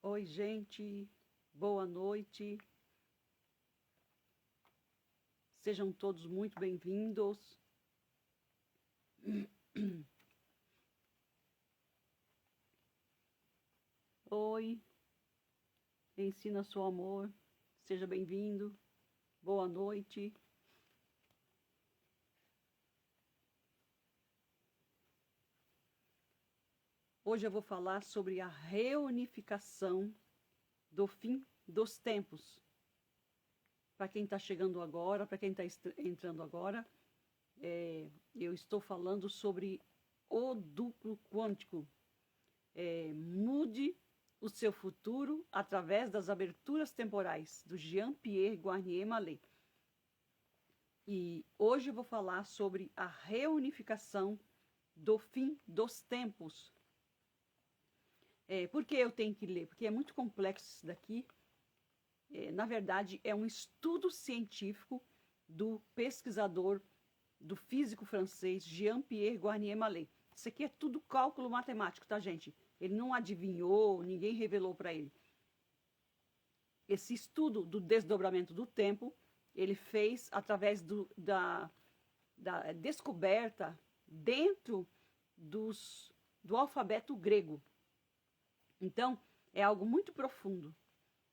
Oi, gente, boa noite. Sejam todos muito bem-vindos. Oi, ensina seu amor. Seja bem-vindo. Boa noite. Hoje eu vou falar sobre a reunificação do fim dos tempos. Para quem está chegando agora, para quem está entrando agora, eu estou falando sobre o duplo quântico. Mude o seu futuro através das aberturas temporais, do Jean-Pierre Guarnier Mallet. E hoje eu vou falar sobre a reunificação do fim dos tempos. Por que eu tenho que ler? Porque é muito complexo isso daqui. Na verdade, é um estudo científico do pesquisador, do físico francês Jean-Pierre Guarnier Mallet. Isso aqui é tudo cálculo matemático, tá, gente? Ele não adivinhou, ninguém revelou para ele. Esse estudo do desdobramento do tempo, ele fez através da descoberta dentro do alfabeto grego. Então, é algo muito profundo,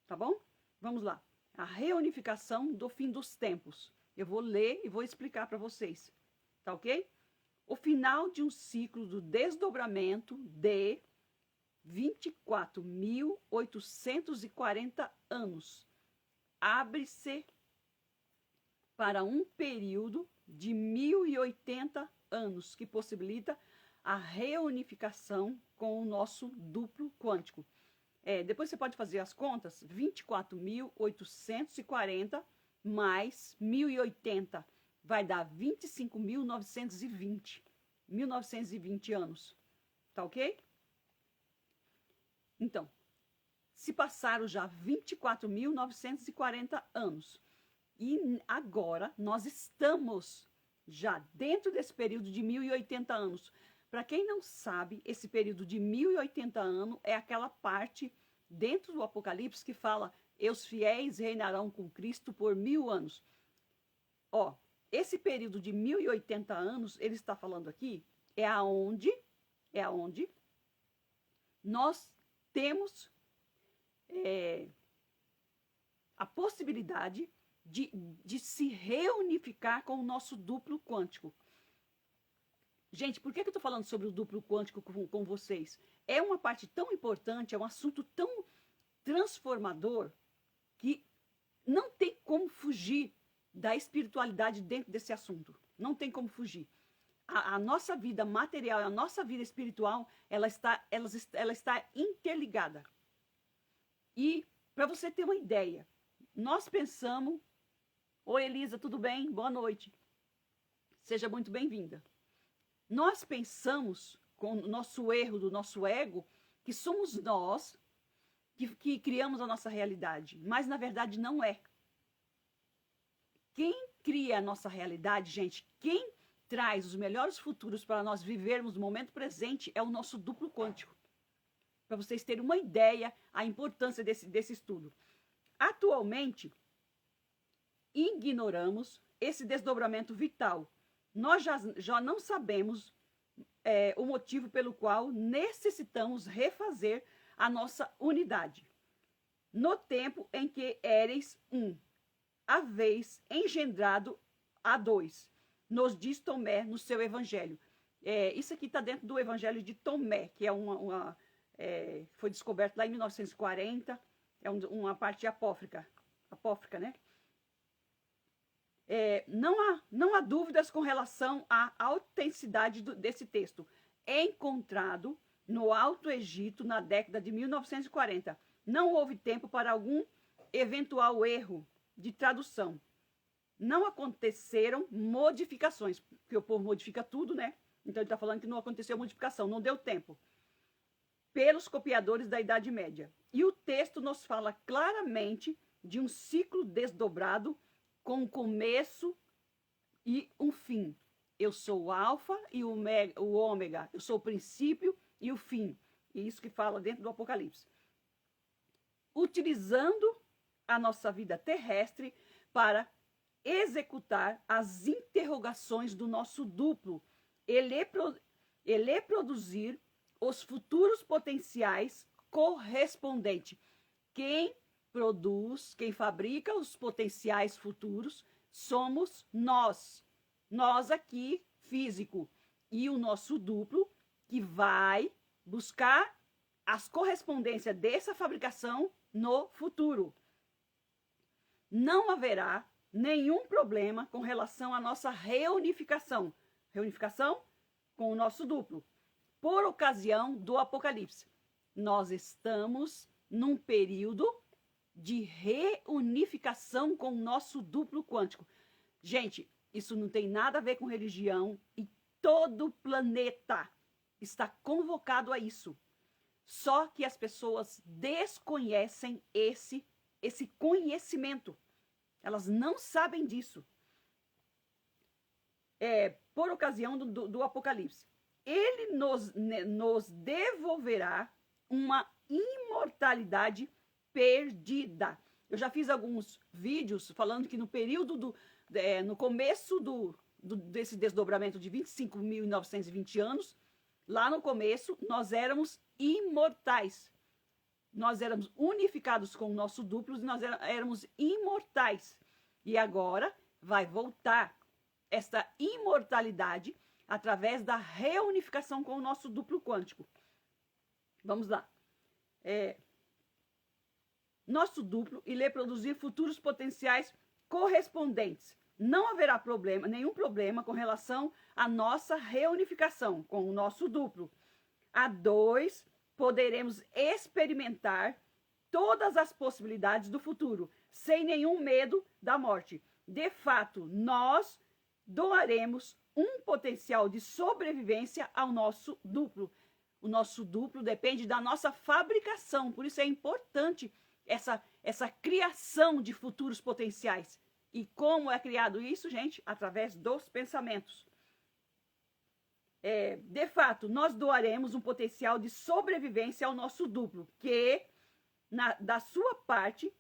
tá bom? Vamos lá. A reunificação do fim dos tempos. Eu vou ler e vou explicar para vocês, tá ok? O final de um ciclo do desdobramento de 24.840 anos abre-se para um período de 1.080 anos, que possibilita a reunificação com o nosso duplo quântico. Depois você pode fazer as contas, 24.840 mais 1.080 vai dar 25.920 anos, tá ok? Então, se passaram já 24.940 anos e agora nós estamos já dentro desse período de 1.080 anos. Para quem não sabe, esse período de 1.080 anos é aquela parte dentro do Apocalipse que fala: "E os fiéis reinarão com Cristo por 1.000 anos". Esse período de 1.080 anos, ele está falando aqui, é aonde nós temos a possibilidade de se reunificar com o nosso duplo quântico. Gente, por que eu estou falando sobre o duplo quântico com vocês? É uma parte tão importante, é um assunto tão transformador, que não tem como fugir da espiritualidade dentro desse assunto. Não tem como fugir. A nossa vida material, a nossa vida espiritual, ela está interligada. E, para você ter uma ideia, nós pensamos... Oi, Elisa, tudo bem? Boa noite. Seja muito bem-vinda. Nós pensamos, com o nosso erro do nosso ego, que somos nós que criamos a nossa realidade. Mas, na verdade, não é. Quem cria a nossa realidade, gente, quem traz os melhores futuros para nós vivermos no momento presente é o nosso duplo quântico. Para vocês terem uma ideia, a importância desse estudo. Atualmente, ignoramos esse desdobramento vital. Nós já não sabemos o motivo pelo qual necessitamos refazer a nossa unidade. No tempo em que éreis um, haveis engendrado a dois, nos diz Tomé no seu evangelho. Isso aqui está dentro do evangelho de Tomé, que é foi descoberto lá em 1940, é uma parte apócrifa, né? Não há dúvidas com relação à autenticidade desse texto. É encontrado no Alto Egito na década de 1940. Não houve tempo para algum eventual erro de tradução. Não aconteceram modificações, porque o povo modifica tudo, né? Então ele está falando que não aconteceu modificação, não deu tempo. Pelos copiadores da Idade Média. E o texto nos fala claramente de um ciclo desdobrado com um começo e um fim. Eu sou o alfa e o ômega. Eu sou o princípio e o fim. E isso que fala dentro do Apocalipse. utilizando a nossa vida terrestre para executar as interrogações do nosso duplo, ele produzir os futuros potenciais correspondentes. Quem produz, quem fabrica os potenciais futuros somos nós. Nós aqui, físico, e o nosso duplo, que vai buscar as correspondências dessa fabricação no futuro. Não haverá nenhum problema com relação à nossa reunificação. Reunificação com o nosso duplo. Por ocasião do Apocalipse. Nós estamos num período de reunificação com o nosso duplo quântico. Gente, isso não tem nada a ver com religião e todo o planeta está convocado a isso. Só que as pessoas desconhecem esse conhecimento. Elas não sabem disso. Por ocasião do Apocalipse. Ele nos devolverá uma imortalidade perdida. Eu já fiz alguns vídeos falando que no período no começo desse desdobramento de 25.920 anos, lá no começo, nós éramos imortais. Nós éramos unificados com o nosso duplo e nós éramos imortais. E agora vai voltar esta imortalidade através da reunificação com o nosso duplo quântico. Vamos lá. Nosso duplo irá produzir futuros potenciais correspondentes. Não haverá nenhum problema com relação à nossa reunificação com o nosso duplo. A dois, poderemos experimentar todas as possibilidades do futuro, sem nenhum medo da morte. De fato, nós doaremos um potencial de sobrevivência ao nosso duplo. O nosso duplo depende da nossa fabricação, por isso é importante essa criação de futuros potenciais. E como é criado isso, gente? Através dos pensamentos. De fato, nós doaremos um potencial de sobrevivência ao nosso duplo, que, da sua parte,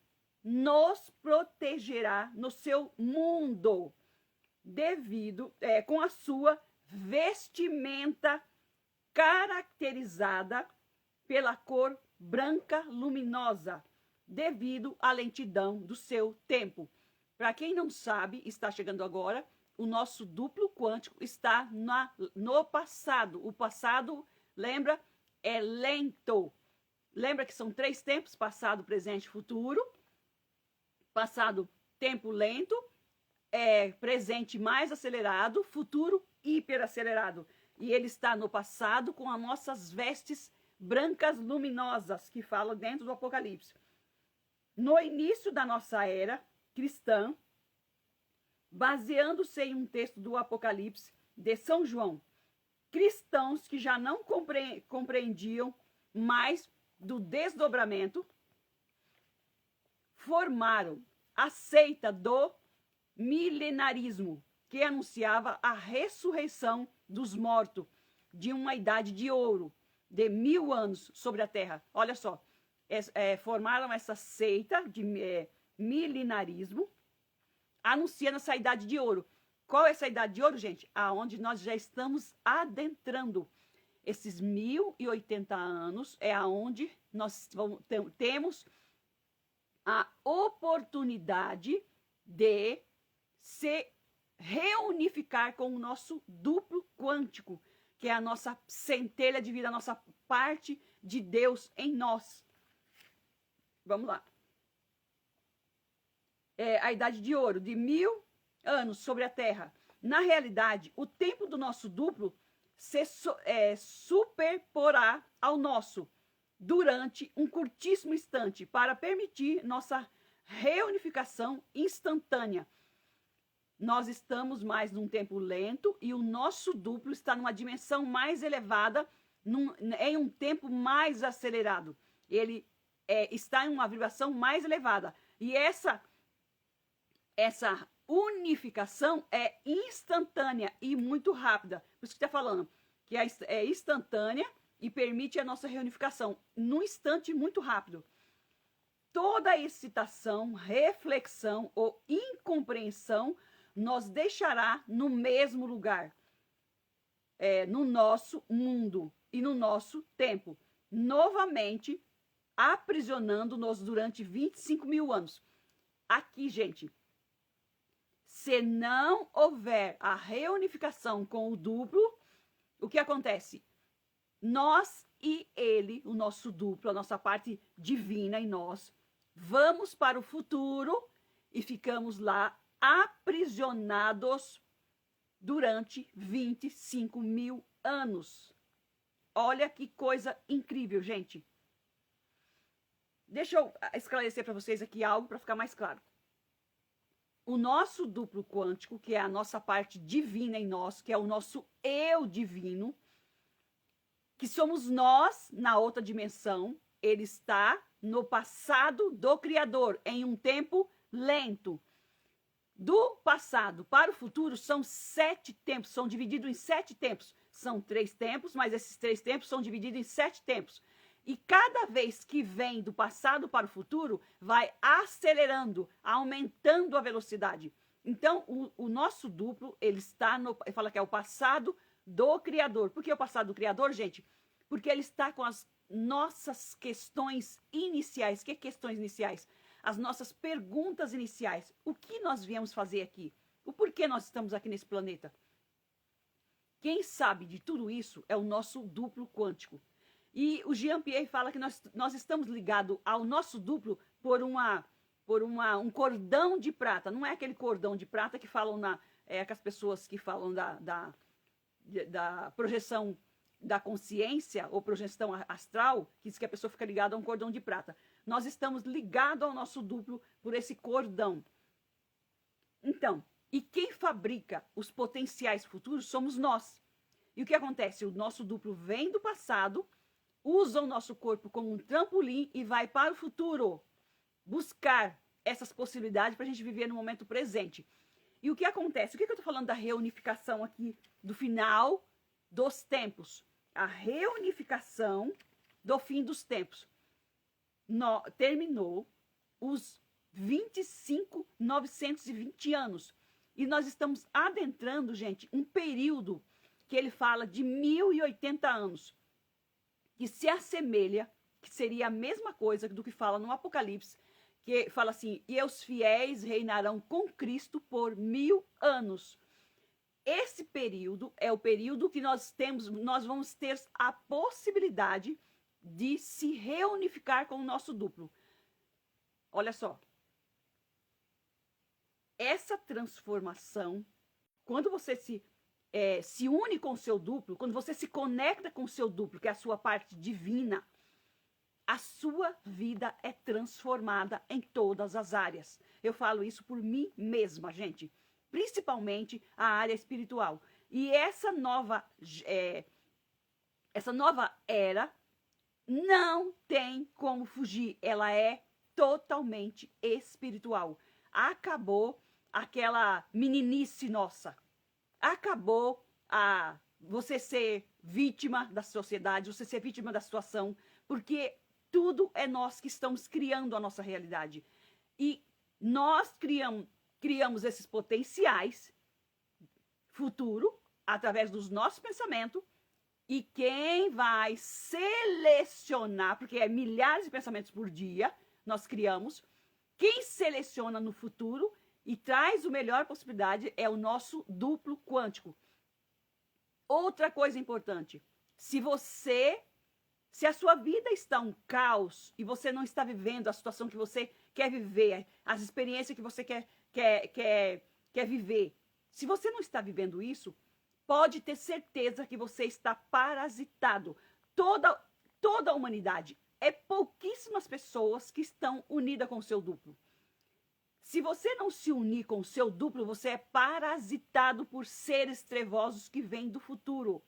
nos protegerá no seu mundo, com a sua vestimenta caracterizada pela cor branca luminosa, devido à lentidão do seu tempo. Para quem não sabe, está chegando agora, o nosso duplo quântico está no passado. O passado, lembra, é lento. Lembra que são 3 tempos, passado, presente e futuro. Passado, tempo lento, presente mais acelerado, futuro hiperacelerado. E ele está no passado com as nossas vestes brancas luminosas, que falam dentro do Apocalipse. No início da nossa era cristã, baseando-se em um texto do Apocalipse de São João, cristãos que já não compreendiam mais do desdobramento, formaram a seita do milenarismo, que anunciava a ressurreição dos mortos de uma idade de ouro, de 1000 anos sobre a terra. Olha só, formaram essa seita de milenarismo, anunciando essa idade de ouro. Qual é essa idade de ouro, gente? Aonde nós já estamos adentrando. Esses 1080 anos é aonde nós temos a oportunidade de se reunificar com o nosso duplo quântico, que é a nossa centelha de vida, a nossa parte de Deus em nós. Vamos lá. A idade de ouro, de 1000 anos sobre a Terra. Na realidade, o tempo do nosso duplo se superporá ao nosso durante um curtíssimo instante para permitir nossa reunificação instantânea. Nós estamos mais num tempo lento e o nosso duplo está numa dimensão mais elevada, em um tempo mais acelerado. Ele está em uma vibração mais elevada. E essa unificação é instantânea e muito rápida. Por isso que está falando que é instantânea e permite a nossa reunificação num instante muito rápido. toda excitação, reflexão ou incompreensão nos deixará no mesmo lugar, no nosso mundo e no nosso tempo, novamente aprisionando-nos durante 25 mil anos. Aqui, gente, se não houver a reunificação com o duplo, o que acontece? Nós e ele, o nosso duplo, a nossa parte divina em nós, vamos para o futuro e ficamos lá aprisionados durante 25 mil anos. Olha que coisa incrível, gente. Deixa eu esclarecer para vocês aqui algo para ficar mais claro. O nosso duplo quântico, que é a nossa parte divina em nós, que é o nosso eu divino, que somos nós na outra dimensão, ele está no passado do Criador, em um tempo lento. Do passado para o futuro são 7 tempos, são divididos em 7 tempos. São 3 tempos, mas esses 3 tempos são divididos em 7 tempos. E cada vez que vem do passado para o futuro, vai acelerando, aumentando a velocidade. Então, o nosso duplo, ele está no... Ele fala que é o passado do Criador. Por que o passado do Criador, gente? Porque ele está com as nossas questões iniciais. Que questões iniciais? As nossas perguntas iniciais. O que nós viemos fazer aqui? O porquê nós estamos aqui nesse planeta? Quem sabe de tudo isso é o nosso duplo quântico. E o Jean-Pierre fala que nós estamos ligados ao nosso duplo por um cordão de prata. Não é aquele cordão de prata que falam que as pessoas que falam da projeção da consciência ou projeção astral, que diz que a pessoa fica ligada a um cordão de prata. Nós estamos ligados ao nosso duplo por esse cordão. Então, e quem fabrica os potenciais futuros somos nós. E o que acontece? O nosso duplo vem do passado, usa o nosso corpo como um trampolim e vai para o futuro buscar essas possibilidades para a gente viver no momento presente. E o que acontece? O que eu estou falando da reunificação aqui, do final dos tempos? A reunificação do fim dos tempos. Terminou os 25.920 anos. E nós estamos adentrando, gente, um período que ele fala de 1080 anos. Que se assemelha, que seria a mesma coisa do que fala no Apocalipse, que fala assim, e os fiéis reinarão com Cristo por 1000 anos. Esse período é o período que nós vamos ter a possibilidade de se reunificar com o nosso duplo. Olha só. Essa transformação, quando você se une com o seu duplo, quando você se conecta com o seu duplo, que é a sua parte divina, a sua vida é transformada em todas as áreas. Eu falo isso por mim mesma, gente. Principalmente a área espiritual. E essa nova era não tem como fugir. Ela é totalmente espiritual. Acabou aquela meninice nossa. Acabou você ser vítima da sociedade, você ser vítima da situação, porque tudo é nós que estamos criando a nossa realidade. E nós criamos esses potenciais futuro através dos nossos pensamentos, e quem vai selecionar, porque é milhares de pensamentos por dia, nós criamos, quem seleciona no futuro e traz a melhor possibilidade é o nosso duplo quântico. Outra coisa importante, se a sua vida está um caos e você não está vivendo a situação que você quer viver, as experiências que você quer viver, se você não está vivendo isso, pode ter certeza que você está parasitado. Toda a humanidade, é pouquíssimas pessoas que estão unidas com o seu duplo. Se você não se unir com o seu duplo, você é parasitado por seres trevosos que vêm do futuro.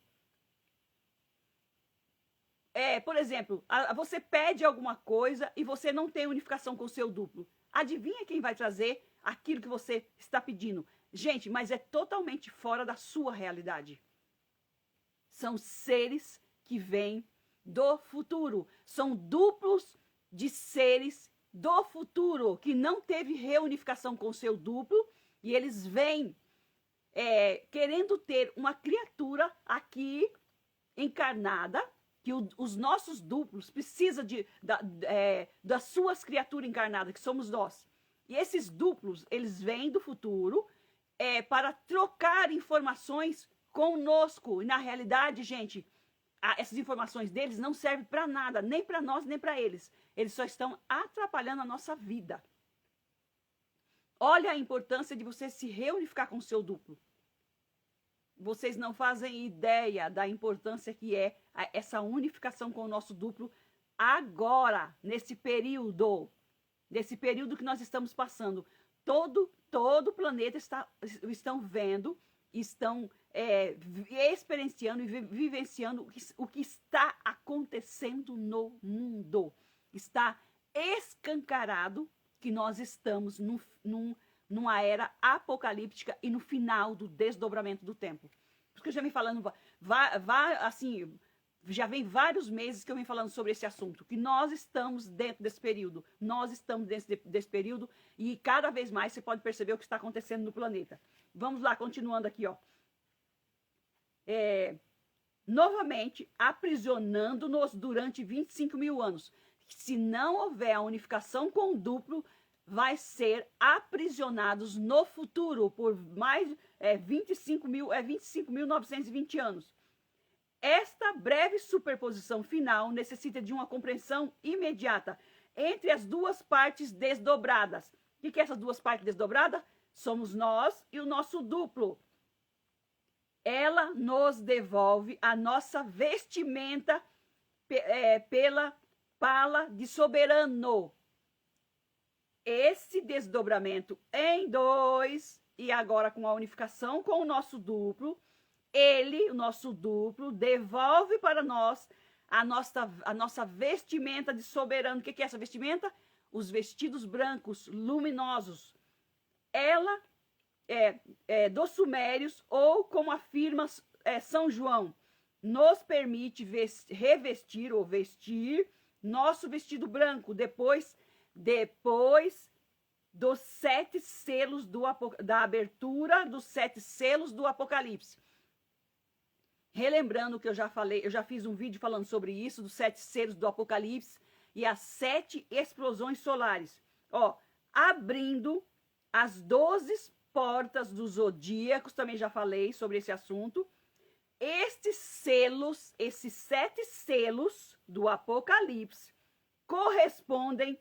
Por exemplo, você pede alguma coisa e você não tem unificação com o seu duplo. Adivinha quem vai trazer aquilo que você está pedindo? Gente, mas é totalmente fora da sua realidade. São seres que vêm do futuro. São duplos de seres do futuro, que não teve reunificação com seu duplo, e eles vêm querendo ter uma criatura aqui encarnada, que os nossos duplos precisam das suas criaturas encarnadas, que somos nós. E esses duplos, eles vêm do futuro para trocar informações conosco. E na realidade, gente, essas informações deles não servem para nada, nem para nós, nem para eles. Eles só estão atrapalhando a nossa vida. Olha a importância de você se reunificar com o seu duplo. Vocês não fazem ideia da importância que é essa unificação com o nosso duplo agora, nesse período que nós estamos passando. Todo o planeta estão vendo, estão experienciando e vivenciando o que está acontecendo no mundo. Está escancarado que nós estamos numa era apocalíptica e no final do desdobramento do tempo. Porque eu já vem falando, assim, já vem vários meses que eu venho falando sobre esse assunto, que nós estamos dentro desse período, desse período, e cada vez mais você pode perceber o que está acontecendo no planeta. Vamos lá, continuando aqui, ó. Novamente, aprisionando-nos durante 25 mil anos. Se não houver a unificação com o duplo, vai ser aprisionados no futuro por mais 25.920 anos. Esta breve superposição final necessita de uma compreensão imediata entre as duas partes desdobradas. O que é essas duas partes desdobradas? Somos nós e o nosso duplo. Ela nos devolve a nossa vestimenta pela pala de soberano. Esse desdobramento em dois, e agora com a unificação com o nosso duplo, o nosso duplo, devolve para nós a nossa vestimenta de soberano. O que é essa vestimenta? Os vestidos brancos, luminosos. Ela dos sumérios, ou como afirma São João, nos permite revestir ou vestir nosso vestido branco depois dos 7 selos da abertura dos 7 selos do Apocalipse. Relembrando que eu já fiz um vídeo falando sobre isso, dos 7 selos do Apocalipse e as 7 explosões solares. Ó, abrindo as 12 portas dos zodíacos, também já falei sobre esse assunto. Estes 7 selos do Apocalipse correspondem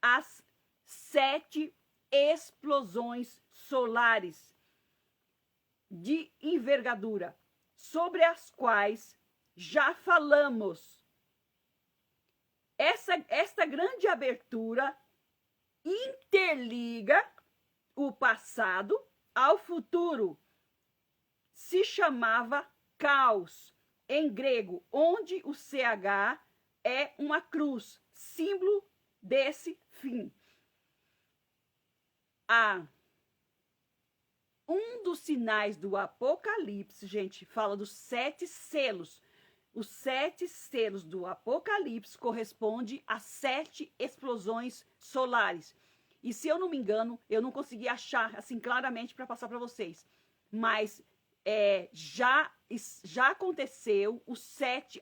às 7 explosões solares de envergadura, sobre as quais já falamos. Esta grande abertura interliga o passado ao futuro. Se chamava caos, em grego, onde o CH é uma cruz, símbolo desse fim. Um dos sinais do Apocalipse, gente, fala dos 7 selos. Os 7 selos do Apocalipse correspondem às 7 explosões solares. E se eu não me engano, eu não consegui achar assim claramente para passar para vocês. Mas já aconteceu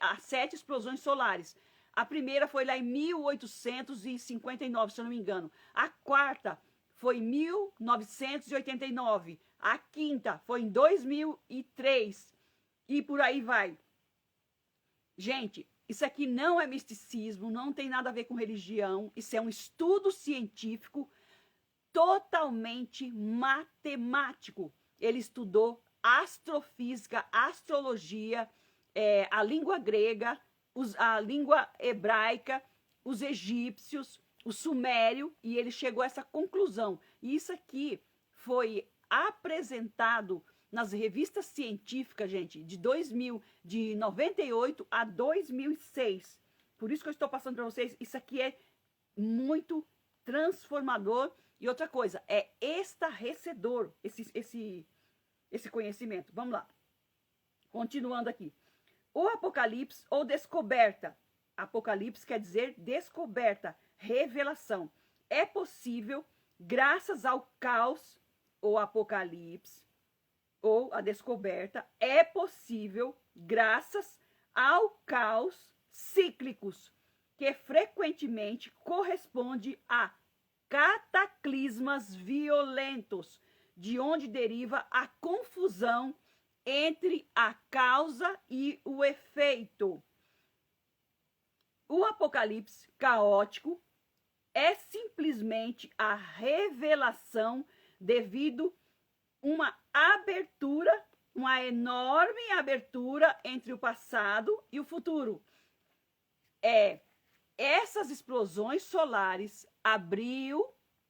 as 7 explosões solares. A primeira foi lá em 1859, se eu não me engano. A quarta foi em 1989. A quinta foi em 2003. E por aí vai. Gente, isso aqui não é misticismo, não tem nada a ver com religião. Isso é um estudo científico totalmente matemático. Ele estudou astrofísica, astrologia, a língua grega, a língua hebraica, os egípcios, o sumério, e ele chegou a essa conclusão. E isso aqui foi apresentado nas revistas científicas, gente, de 98 a 2006. Por isso que eu estou passando para vocês, isso aqui é muito transformador. E outra coisa, é estarrecedor esse conhecimento. Vamos lá. Continuando aqui. O Apocalipse ou descoberta. Apocalipse quer dizer descoberta, revelação. é possível graças ao caos ou apocalipse, ou a descoberta, é possível graças ao caos cíclicos, que frequentemente corresponde a cataclismas violentos, de onde deriva a confusão entre a causa e o efeito. O apocalipse caótico é simplesmente a revelação devido uma abertura, uma enorme abertura entre o passado e o futuro. Essas explosões solares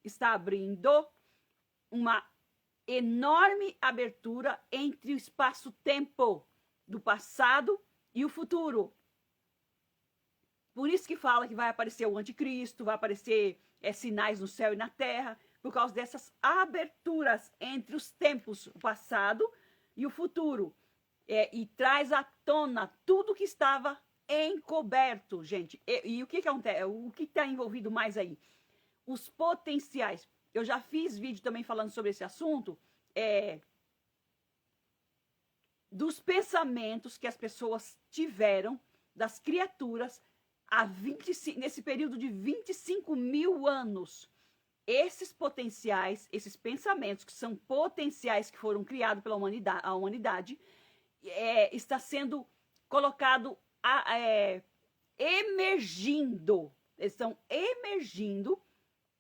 está abrindo uma enorme abertura entre o espaço-tempo do passado e o futuro. Por isso que fala que vai aparecer o anticristo, vai aparecer sinais no céu e na terra, por causa dessas aberturas entre os tempos, o passado e o futuro. E traz à tona tudo que estava encoberto, gente. E o que acontece? O que está envolvido mais aí? Os potenciais. Eu já fiz vídeo também falando sobre esse assunto, dos pensamentos que as pessoas tiveram, das criaturas, nesse período de 25 mil anos. Esses potenciais, esses pensamentos que são potenciais que foram criados pela humanidade, está sendo colocado, emergindo. Eles estão emergindo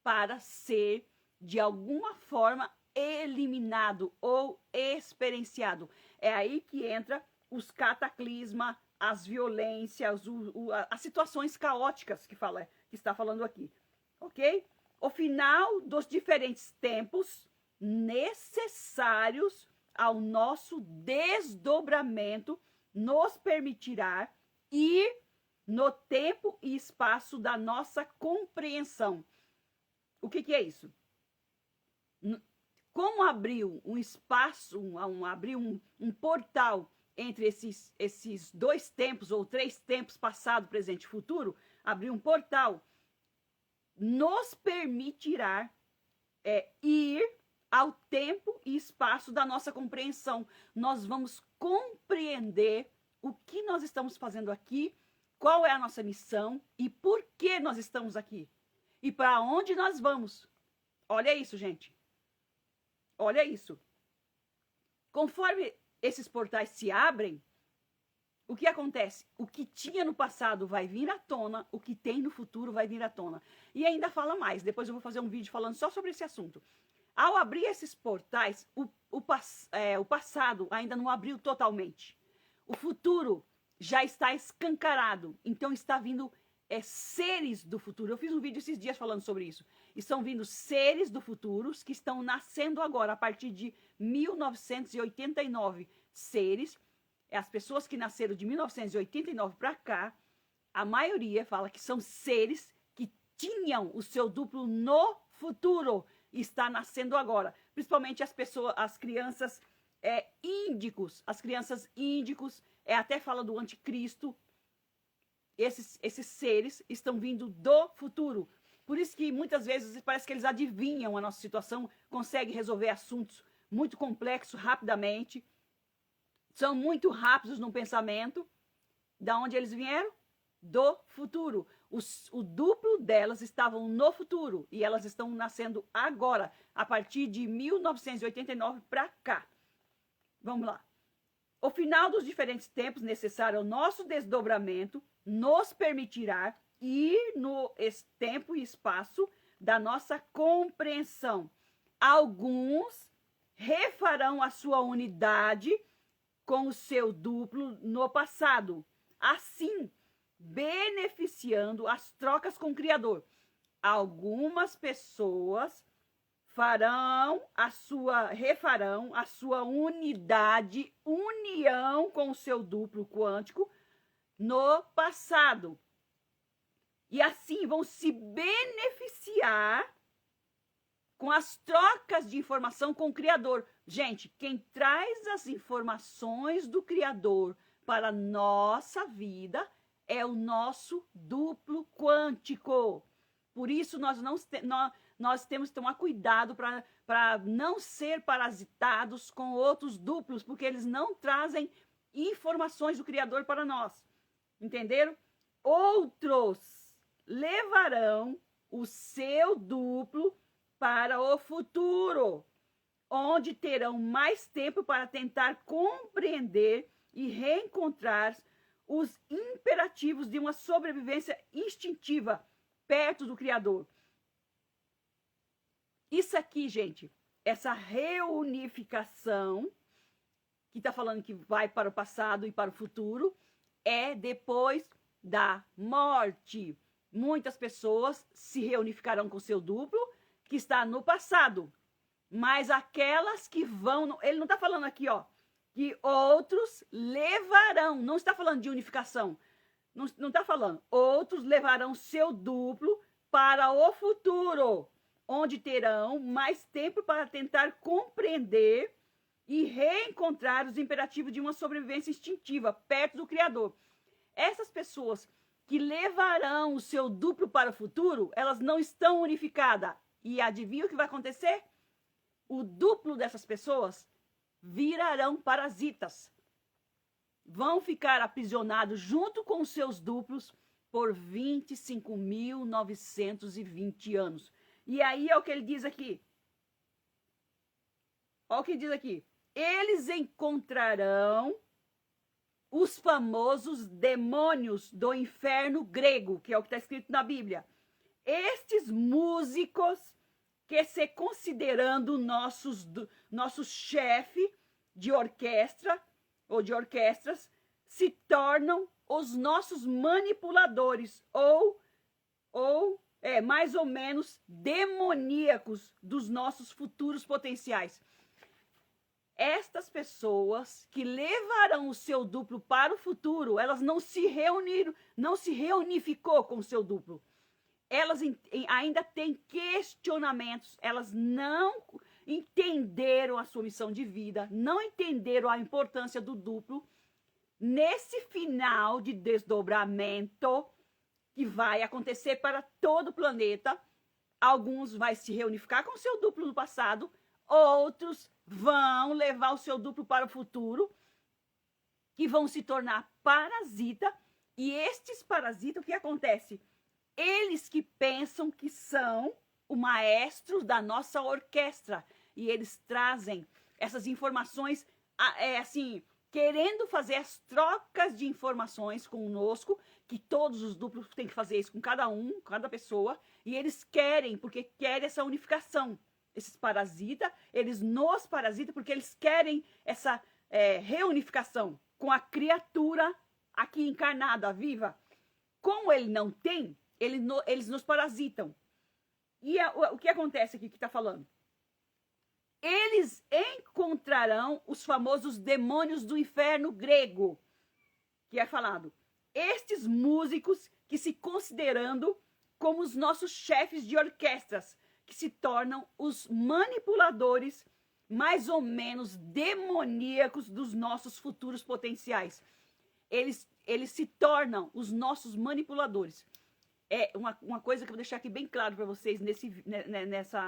para ser, de alguma forma, eliminado ou experienciado. É aí que entra os cataclismas, as violências, as situações caóticas que está falando aqui, ok? O final dos diferentes tempos necessários ao nosso desdobramento nos permitirá ir no tempo e espaço da nossa compreensão. O que é isso? Como abriu um espaço, abriu um portal entre esses dois tempos, ou três tempos, passado, presente e futuro, abriu um portal, nos permitirá ir ao tempo e espaço da nossa compreensão. Nós vamos compreender o que nós estamos fazendo aqui, qual é a nossa missão e por que nós estamos aqui. E para onde nós vamos. Olha isso, gente. Olha isso. Conforme esses portais se abrem, o que acontece? O que tinha no passado vai vir à tona, o que tem no futuro vai vir à tona. E ainda fala mais, depois eu vou fazer um vídeo falando só sobre esse assunto. Ao abrir esses portais, o passado ainda não abriu totalmente. O futuro já está escancarado, então está vindo seres do futuro. Eu fiz um vídeo esses dias falando sobre isso. Estão vindo seres do futuro que estão nascendo agora, a partir de 1989. Seres, as pessoas que nasceram de 1989 para cá, a maioria fala que são seres que tinham o seu duplo no futuro e está nascendo agora. Principalmente as crianças índicos. As crianças índicos, até fala do anticristo. Esses seres estão vindo do futuro. Por isso que muitas vezes parece que eles adivinham a nossa situação, conseguem resolver assuntos muito complexos rapidamente. São muito rápidos no pensamento. Da onde eles vieram? Do futuro. O duplo delas estavam no futuro e elas estão nascendo agora, a partir de 1989 para cá. Vamos lá. O final dos diferentes tempos necessário ao nosso desdobramento nos permitirá ir no tempo e espaço da nossa compreensão. Alguns refarão a sua unidade com o seu duplo no passado, assim beneficiando as trocas com o Criador. Algumas pessoas refarão a sua unidade, união com o seu duplo quântico no passado. E assim vão se beneficiar com as trocas de informação com o Criador. Gente, quem traz as informações do Criador para a nossa vida é o nosso duplo quântico. Por isso, nós temos que tomar cuidado para não ser parasitados com outros duplos, porque eles não trazem informações do Criador para nós. Entenderam? Outros levarão o seu duplo para o futuro, onde terão mais tempo para tentar compreender e reencontrar os imperativos de uma sobrevivência instintiva perto do Criador. Isso aqui, gente, essa reunificação, que está falando que vai para o passado e para o futuro, é depois da morte. Muitas pessoas se reunificarão com seu duplo, que está no passado. Mas aquelas que vão... Ele não está falando aqui, ó, que outros levarão. Não está falando de unificação. Não está falando. Outros levarão seu duplo para o futuro, onde terão mais tempo para tentar compreender e reencontrar os imperativos de uma sobrevivência instintiva perto do Criador. Essas pessoas que levarão o seu duplo para o futuro, elas não estão unificadas. E adivinha o que vai acontecer? O duplo dessas pessoas virarão parasitas. Vão ficar aprisionados junto com os seus duplos por 25.920 anos. E aí é o que ele diz aqui. Olha o que ele diz aqui. Eles encontrarão os famosos demônios do inferno grego, que é o que está escrito na Bíblia. Estes músicos que, se considerando nossos chefe de orquestra ou de orquestras, se tornam os nossos manipuladores ou mais ou menos demoníacos dos nossos futuros potenciais. Estas pessoas que levarão o seu duplo para o futuro, elas não se reunificou com o seu duplo. Elas ainda têm questionamentos, elas não entenderam a sua missão de vida, não entenderam a importância do duplo. Nesse final de desdobramento que vai acontecer para todo o planeta, alguns vão se reunificar com o seu duplo do passado, outros vão levar o seu duplo para o futuro, que vão se tornar parasita. E estes parasitas, o que acontece? Eles que pensam que são o maestro da nossa orquestra, e eles trazem essas informações, querendo fazer as trocas de informações conosco, que todos os duplos têm que fazer isso com cada pessoa, e eles querem, porque querem essa unificação. Esses parasitas, eles nos parasitam porque eles querem essa reunificação com a criatura aqui encarnada, viva. Como ele não tem, eles nos parasitam. E o que acontece aqui que está falando? Eles encontrarão os famosos demônios do inferno grego, que é falado. Estes músicos que, se considerando como os nossos chefes de orquestras, que se tornam os manipuladores mais ou menos demoníacos dos nossos futuros potenciais. Eles se tornam os nossos manipuladores. É uma coisa que eu vou deixar aqui bem claro para vocês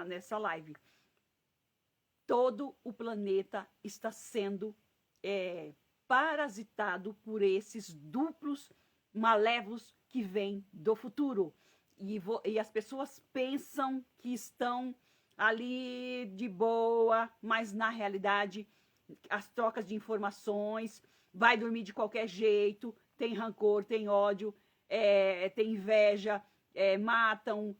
nessa live. Todo o planeta está sendo parasitado por esses duplos malévolos que vêm do futuro. E as pessoas pensam que estão ali de boa, mas na realidade as trocas de informações, vai dormir de qualquer jeito, tem rancor, tem ódio, tem inveja, matam,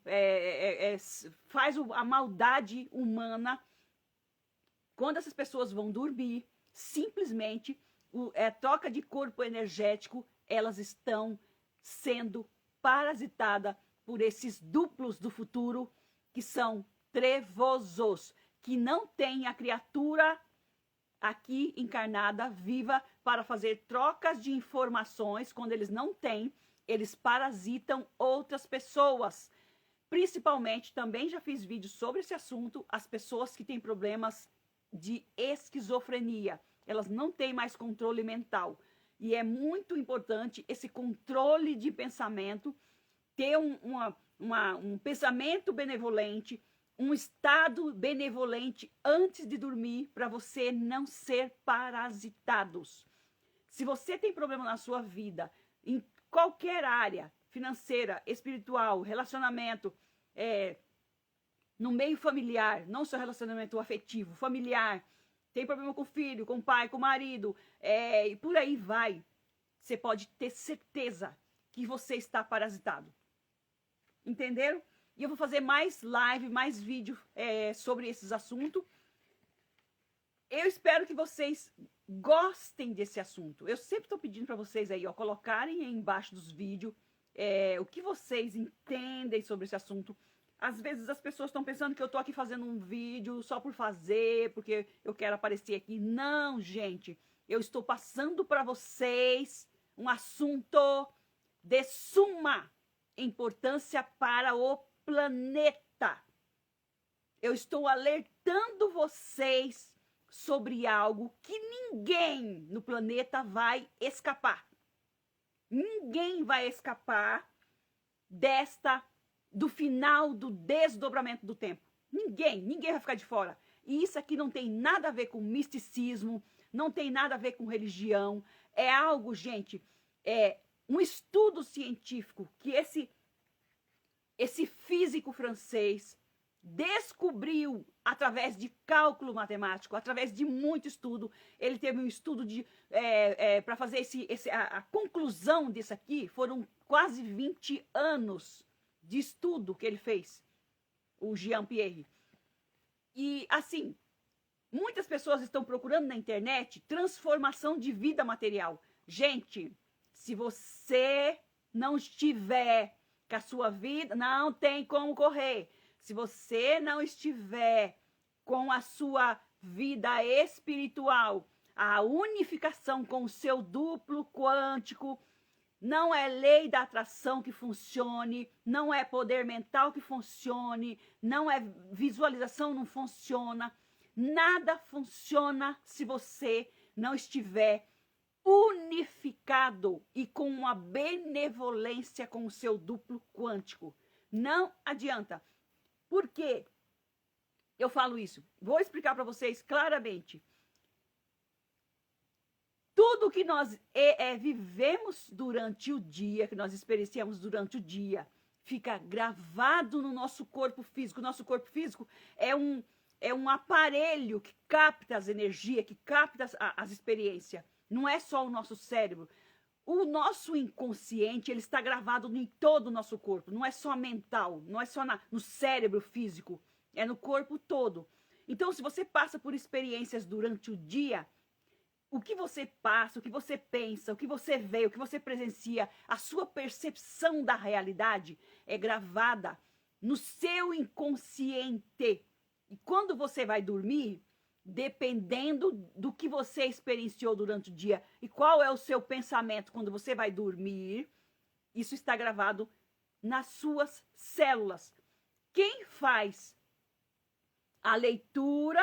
faz a maldade humana. Quando essas pessoas vão dormir, simplesmente troca de corpo energético, elas estão sendo parasitadas por esses duplos do futuro, que são trevosos, que não têm a criatura aqui encarnada, viva, para fazer trocas de informações. Quando eles não têm, eles parasitam outras pessoas. Principalmente, também já fiz vídeos sobre esse assunto, as pessoas que têm problemas de esquizofrenia. Elas não têm mais controle mental. E é muito importante esse controle de pensamento ter um pensamento benevolente, um estado benevolente antes de dormir, para você não ser parasitados. Se você tem problema na sua vida, em qualquer área, financeira, espiritual, relacionamento, no meio familiar, não só relacionamento afetivo, familiar, tem problema com o filho, com o pai, com o marido, e por aí vai, você pode ter certeza que você está parasitado. Entenderam? E eu vou fazer mais live, mais vídeo sobre esses assuntos. Eu espero que vocês gostem desse assunto. Eu sempre estou pedindo para vocês aí, ó, colocarem aí embaixo dos vídeos o que vocês entendem sobre esse assunto. Às vezes as pessoas estão pensando que eu estou aqui fazendo um vídeo só por fazer, porque eu quero aparecer aqui. Não, gente. Eu estou passando para vocês um assunto de suma importância para o planeta. Eu estou alertando vocês sobre algo que ninguém no planeta vai escapar. Ninguém vai escapar do final do desdobramento do tempo. Ninguém vai ficar de fora. E isso aqui não tem nada a ver com misticismo, não tem nada a ver com religião. É algo, gente, um estudo científico que esse físico francês descobriu através de cálculo matemático, através de muito estudo. Ele teve um estudo para fazer a conclusão disso aqui, foram quase 20 anos de estudo que ele fez, o Jean-Pierre. E, assim, muitas pessoas estão procurando na internet transformação de vida material. Gente, se você não estiver com a sua vida, não tem como correr. Se você não estiver com a sua vida espiritual, a unificação com o seu duplo quântico, não é lei da atração que funcione, não é poder mental que funcione, não é visualização, não funciona. Nada funciona se você não estiver unificado e com uma benevolência com o seu duplo quântico. Não adianta. Por quê? Eu falo isso. Vou explicar para vocês claramente. Tudo que nós vivemos durante o dia, que nós experienciamos durante o dia, fica gravado no nosso corpo físico. Nosso corpo físico é um aparelho que capta as energias, que capta as experiências. Não é só o nosso cérebro. O nosso inconsciente, ele está gravado em todo o nosso corpo. Não é só mental, não é só no cérebro físico, é no corpo todo. Então, se você passa por experiências durante o dia, o que você passa, o que você pensa, o que você vê, o que você presencia, a sua percepção da realidade é gravada no seu inconsciente. E quando você vai dormir, dependendo do que você experienciou durante o dia e qual é o seu pensamento quando você vai dormir, isso está gravado nas suas células. Quem faz a leitura,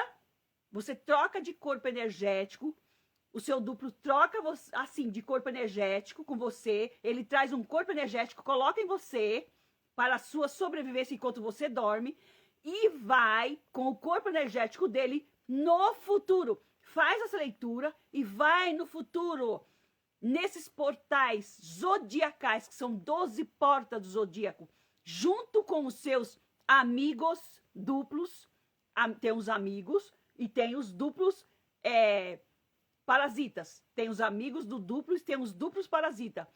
você troca de corpo energético, o seu duplo troca assim de corpo energético com você, ele traz um corpo energético, coloca em você para a sua sobrevivência enquanto você dorme e vai com o corpo energético dele no futuro. Faz essa leitura e vai no futuro, nesses portais zodiacais, que são 12 portas do zodíaco, junto com os seus amigos duplos. Tem os amigos e tem os duplos parasitas. Tem os amigos do duplo e tem os duplos parasitas.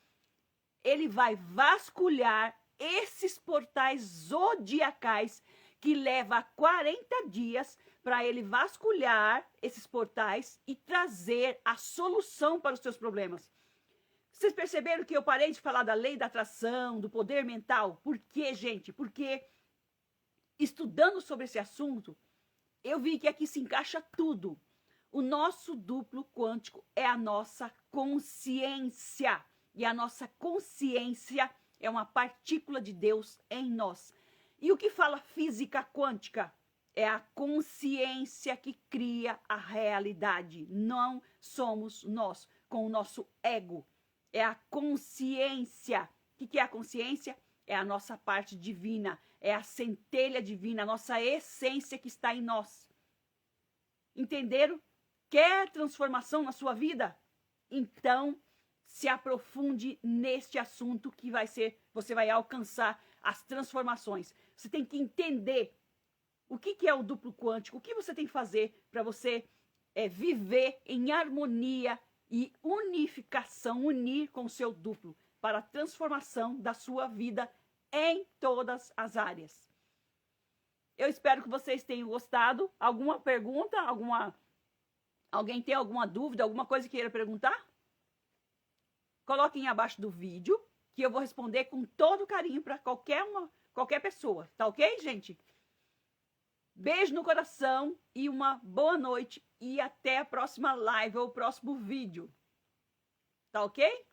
Ele vai vasculhar esses portais zodiacais que leva 40 dias para ele vasculhar esses portais e trazer a solução para os seus problemas. Vocês perceberam que eu parei de falar da lei da atração, do poder mental? Por quê, gente? Porque estudando sobre esse assunto, eu vi que aqui se encaixa tudo. O nosso duplo quântico é a nossa consciência. E a nossa consciência é uma partícula de Deus em nós. E o que fala física quântica? É a consciência que cria a realidade. Não somos nós, com o nosso ego. É a consciência. O que é a consciência? É a nossa parte divina, é a centelha divina, a nossa essência que está em nós. Entenderam? Quer transformação na sua vida? Então, se aprofunde neste assunto que você vai alcançar as transformações. Você tem que entender o que é o duplo quântico, o que você tem que fazer para você viver em harmonia e unificação, unir com o seu duplo, para a transformação da sua vida em todas as áreas. Eu espero que vocês tenham gostado. Alguma pergunta? Alguém tem alguma dúvida, alguma coisa que queira perguntar? Coloquem abaixo do vídeo, que eu vou responder com todo carinho para qualquer pessoa. Tá ok, gente? Beijo no coração e uma boa noite. E até a próxima live ou o próximo vídeo. Tá ok?